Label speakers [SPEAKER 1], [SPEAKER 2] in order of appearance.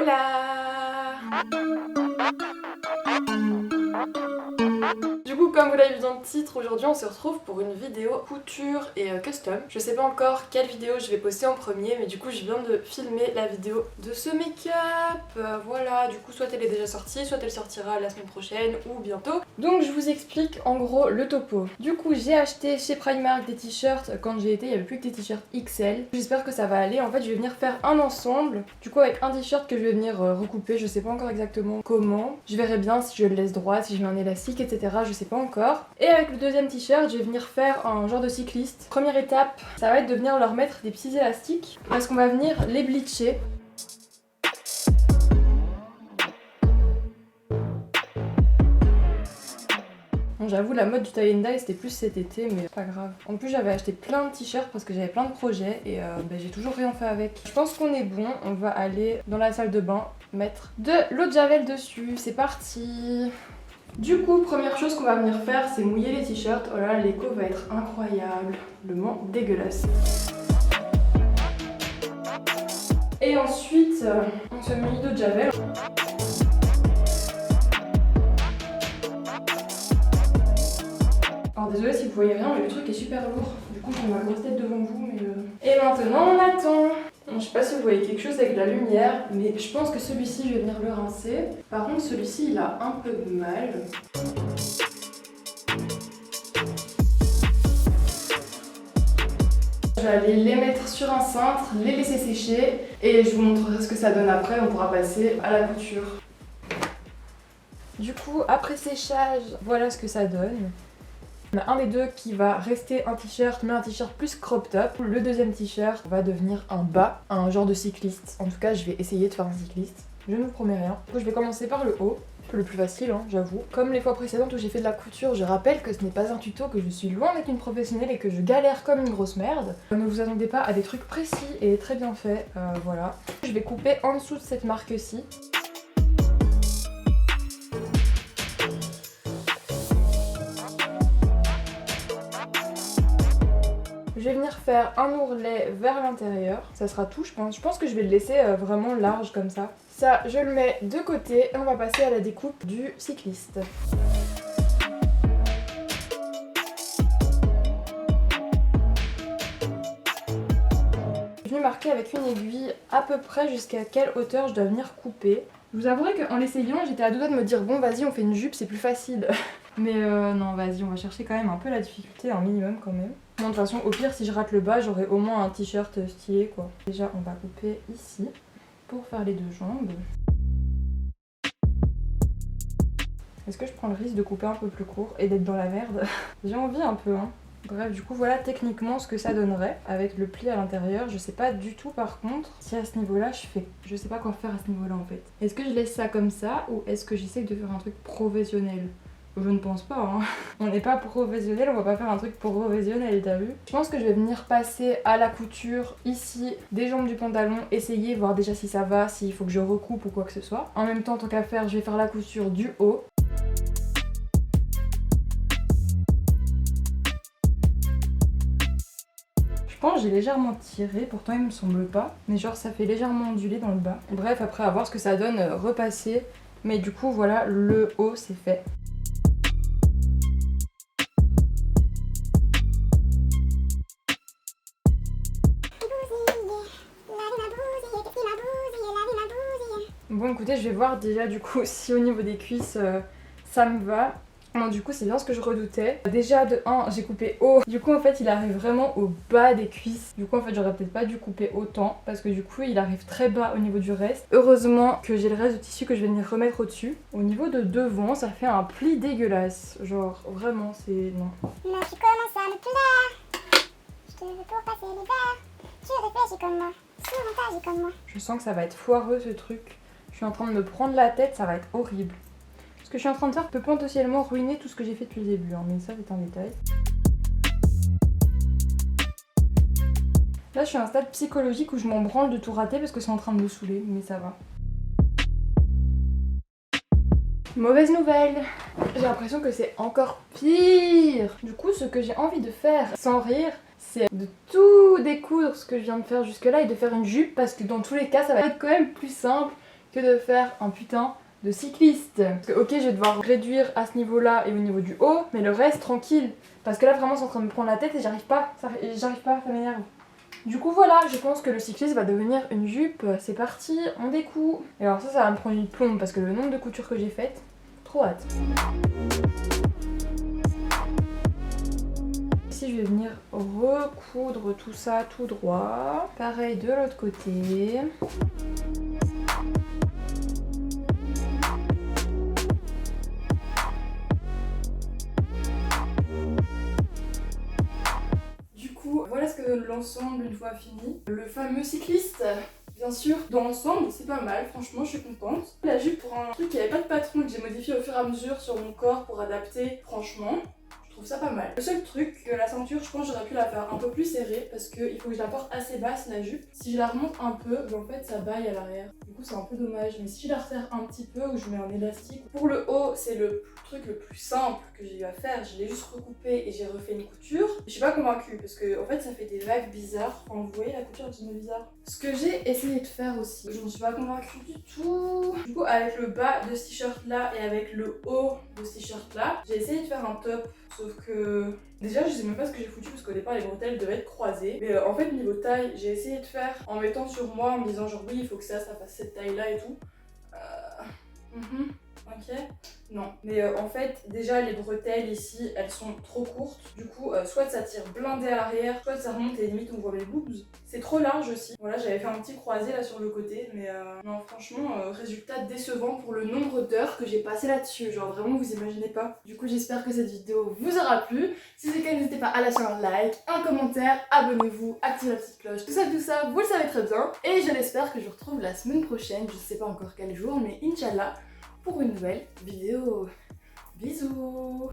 [SPEAKER 1] Hola! Du coup, comme vous l'avez vu dans le titre, aujourd'hui on se retrouve pour une vidéo couture et custom. Je sais pas encore quelle vidéo je vais poster en premier, mais du coup je viens de filmer la vidéo de ce make-up. Voilà, du coup soit elle est déjà sortie, soit elle sortira la semaine prochaine ou bientôt. Donc je vous explique en gros le topo. Du coup j'ai acheté chez Primark des t-shirts. Quand j'ai été, il n'y avait plus que des t-shirts XL. J'espère que ça va aller. En fait je vais venir faire un ensemble. Du coup avec un t-shirt que je vais venir recouper, je sais pas encore exactement comment. Je verrai bien si je le laisse droit, si je mets un élastique, etc. Je sais pas encore. Et avec le deuxième t-shirt, je vais venir faire un genre de cycliste. Première étape, ça va être de venir leur mettre des petits élastiques parce qu'on va venir les bleacher. Bon, j'avoue, la mode du tie and dye c'était plus cet été, mais pas grave. En plus, j'avais acheté plein de t-shirts parce que j'avais plein de projets et j'ai toujours rien fait avec. Je pense qu'on est bon, on va aller dans la salle de bain mettre de l'eau de javel dessus. C'est parti! Du coup, première chose qu'on va venir faire, c'est mouiller les t-shirts. Oh là, l'écho va être incroyablement dégueulasse. Et ensuite, on se mouille d'eau de javel. Alors désolé si vous voyez rien, mais le truc est super lourd. Du coup, j'ai ma grosse tête devant vous, mais... Et maintenant, on attend. Je sais pas si vous voyez quelque chose avec la lumière, mais je pense que celui-ci, je vais venir le rincer. Par contre, celui-ci, il a un peu de mal. Je vais aller les mettre sur un cintre, les laisser sécher et je vous montrerai ce que ça donne après. On pourra passer à la couture. Du coup, après séchage, voilà ce que ça donne. On a un des deux qui va rester un t-shirt, mais un t-shirt plus crop top. Le deuxième t-shirt va devenir un bas, un genre de cycliste. En tout cas, je vais essayer de faire un cycliste. Je ne vous promets rien. Du coup, je vais commencer par le haut. Le plus facile, hein, j'avoue. Comme les fois précédentes où j'ai fait de la couture, je rappelle que ce n'est pas un tuto, que je suis loin d'être une professionnelle et que je galère comme une grosse merde. Ne vous attendez pas à des trucs précis et très bien faits, voilà. Je vais couper en dessous de cette marque-ci. Je vais venir faire un ourlet vers l'intérieur, ça sera tout je pense. Je pense que je vais le laisser vraiment large comme ça. Ça, je le mets de côté et on va passer à la découpe du cycliste. Je vais marquer avec une aiguille à peu près jusqu'à quelle hauteur je dois venir couper. Je vous avouerai qu'en l'essayant, j'étais à deux doigts de me dire bon vas-y on fait une jupe, c'est plus facile. Mais non vas-y, on va chercher quand même un peu la difficulté, un minimum quand même. Bon, de toute façon, au pire si je rate le bas, j'aurai au moins un t-shirt stylé quoi. Déjà on va couper ici pour faire les deux jambes. Est-ce que je prends le risque de couper un peu plus court et d'être dans la merde? J'ai envie un peu hein. Bref, du coup voilà techniquement ce que ça donnerait avec le pli à l'intérieur. Je sais pas du tout par contre si à ce niveau-là je sais pas quoi faire à ce niveau-là en fait. Est-ce que je laisse ça comme ça ou est-ce que j'essaie de faire un truc professionnel? Je ne pense pas hein. On n'est pas professionnel, on va pas faire un truc professionnel, t'as vu? Je pense que je vais venir passer à la couture ici des jambes du pantalon, essayer voir déjà si ça va, s'il faut que je recoupe ou quoi que ce soit. En même temps, tant qu'à faire, je vais faire la couture du haut. Je pense que j'ai légèrement tiré, pourtant il me semble pas, mais genre ça fait légèrement onduler dans le bas. Bref, après à voir ce que ça donne, repasser. Mais du coup voilà, le haut c'est fait. Bon écoutez, je vais voir déjà du coup si au niveau des cuisses ça me va. Bon, du coup c'est bien ce que je redoutais. Déjà de 1 j'ai coupé haut. Du coup en fait il arrive vraiment au bas des cuisses. Du coup en fait j'aurais peut-être pas dû couper autant parce que du coup il arrive très bas au niveau du reste. Heureusement que j'ai le reste de tissu que je vais venir remettre au-dessus. Au niveau de devant ça fait un pli dégueulasse. Genre vraiment c'est... non.
[SPEAKER 2] Mais tu commences à me plaire. Je te veux pour passer l'hiver. Tu réfléchis comme moi. Souvent t'agis comme moi.
[SPEAKER 1] Je sens que ça va être foireux ce truc. Je suis en train de me prendre la tête, ça va être horrible. Ce que je suis en train de faire peut potentiellement ruiner tout ce que j'ai fait depuis le début, hein, mais ça c'est un détail. Là je suis à un stade psychologique où je m'en branle de tout rater parce que c'est en train de me saouler, mais ça va. Mauvaise nouvelle! J'ai l'impression que c'est encore pire! Du coup ce que j'ai envie de faire, sans rire, c'est de tout découdre ce que je viens de faire jusque là et de faire une jupe parce que dans tous les cas ça va être quand même plus simple que de faire un putain de cycliste. Parce que ok, je vais devoir réduire à ce niveau-là et au niveau du haut, mais le reste tranquille. Parce que là vraiment c'est en train de me prendre la tête et j'arrive pas, ça m'énerve. Du coup voilà, je pense que le cycliste va devenir une jupe. C'est parti, on découd. Et alors ça va me prendre une plombe parce que le nombre de coutures que j'ai faites, trop hâte. Ici je vais venir recoudre tout ça tout droit. Pareil de l'autre côté. Voilà ce que donne l'ensemble une fois fini. Le fameux cycliste, bien sûr, dans l'ensemble, c'est pas mal, franchement, je suis contente. La jupe pour un truc qui avait pas de patron, que j'ai modifié au fur et à mesure sur mon corps pour adapter, franchement, je trouve ça pas mal. Le seul truc, la ceinture, je pense que j'aurais pu la faire un peu plus serrée parce qu'il faut que je la porte assez basse, la jupe. Si je la remonte un peu, en fait, ça baille à l'arrière. Du coup, c'est un peu dommage. Mais si je la resserre un petit peu ou je mets un élastique. Pour le haut, c'est le truc le plus simple que j'ai eu à faire. Je l'ai juste recoupé et j'ai refait une couture. Je suis pas convaincue parce que en fait ça fait des vagues bizarres. Enfin, vous voyez la couture est bizarre. Ce que j'ai essayé de faire aussi, je ne suis pas convaincue du tout. Du coup avec le bas de ce t-shirt là et avec le haut de ce t-shirt là, j'ai essayé de faire un top. Sauf que déjà je sais même pas ce que j'ai foutu parce qu'au départ les bretelles devaient être croisées. Mais en fait niveau taille, j'ai essayé de faire en mettant sur moi, en me disant genre oui il faut que ça fasse cette taille là et tout. Ok. Non, mais en fait, déjà les bretelles ici, elles sont trop courtes. Du coup, soit ça tire blindé à l'arrière, soit ça remonte et limite on voit mes boobs. C'est trop large aussi. Voilà, j'avais fait un petit croisé là sur le côté, mais non, franchement, résultat décevant pour le nombre d'heures que j'ai passé là-dessus. Genre vraiment, vous imaginez pas. Du coup, j'espère que cette vidéo vous aura plu. Si c'est le cas, n'hésitez pas à lâcher un like, un commentaire, abonnez-vous, activez la petite cloche, tout ça, vous le savez très bien. Et je l'espère que je vous retrouve la semaine prochaine, je sais pas encore quel jour, mais Inch'Allah, pour une nouvelle vidéo. Bisous.